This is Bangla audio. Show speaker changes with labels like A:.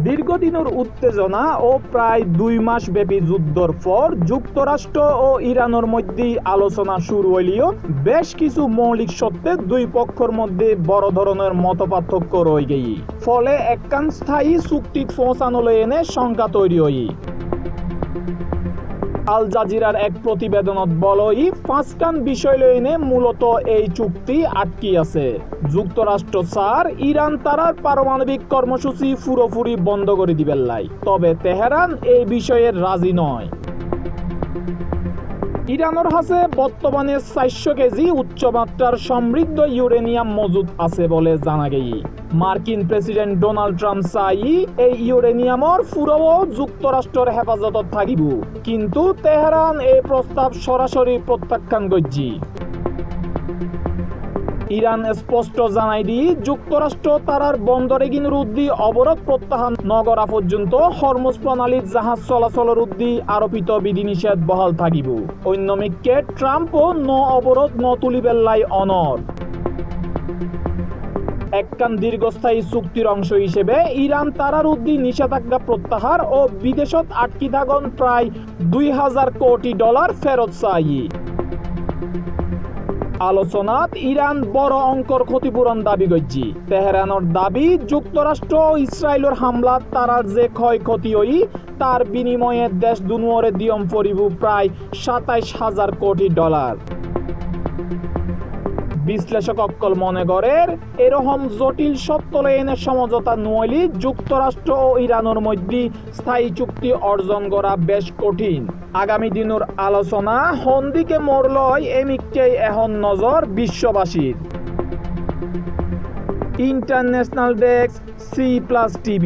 A: দীর্ঘদিনের উত্তেজনা ও প্রায় 2 মাস ব্যাপী যুদ্ধের পর যুক্তরাষ্ট্র ও ইরানের মধ্যে আলোচনা শুরু হইলেও বেশ কিছু মৌলিক সত্যে দুই পক্ষের মধ্যে বড় ধরনের মতপার্থক্য রয়ে গেই, ফলে একখান স্থায়ী চুক্তি পৌঁছানো এনে শঙ্কা তৈরি হই। আল জাজিরার এক প্রতিবেদনত বলই 5খান বিষয় লইনে মূলত এই চুক্তি আটকি আছে। যুক্তরাষ্ট্র চার ইরান তারার পারমাণবিক কর্মসূচি পুরোপুরি বন্ধ করে দিবেন লাই, তবে তেহরান এই বিষয়ে রাজি নয়। ইরানের কাছে বর্তমানে 400 কেজি উচ্চমাত্রার সমৃদ্ধ ইউরেনিয়াম মজুদ আছে বলে জানা গেই। মার্কিন প্রেসিডেন্ট ডোনাল্ড ট্রাম্প চাই এই ইউরেনিয়ামর পুরো যুক্তরাষ্ট্রের হেফাজতত থাকিব, কিন্তু তেহরান এই প্রস্তাব সরাসরি প্রত্যাখ্যান করছে। ইরান স্পষ্ট জানাই দি যুক্তরাষ্ট্র তারার বন্দরেগিন রুদ্ধি অবরোধ প্রত্যাহার নগরা পর্যন্ত হরমুজ প্রণালীর জাহাজ চলাচলের রুদ্ধি আরোপিত বিধিনিষেধ বহাল থাকিব। অন্যমিকে ট্রাম্পও অবরোধ তুলিবেল্লাই অনর। একখান দীর্ঘস্থায়ী চুক্তির অংশ হিসেবে ইরান তারার উদ্দি নিষেধাজ্ঞা প্রত্যাহার ও বিদেশত আটকি থাকন প্রায় $2000 কোটি ফেরত চাই। আলোচনাত ইরান বড় অঙ্কর ক্ষতিপূরণ দাবি করছে। তেহরানের দাবি যুক্তরাষ্ট্র ও ইসরায়েলের হামলা তারার যে ক্ষয়ক্ষতি হই তার বিনিময়ে দেশ দুনুয়ারে দিয়ম পরিব প্রায় $27,000 কোটি। বিশ্লেষক অক্কল মনে করেন এরকম জটিল সত্য এনে সমঝোতা নইলে যুক্তরাষ্ট্র ও ইরানের মধ্যে স্থায়ী চুক্তি অর্জন করা বেশ কঠিন। আগামী দিনের আলোচনা হন্দিকে মরলয় এমিককে এখন নজর বিশ্ববাসীর। International desk C+ TV।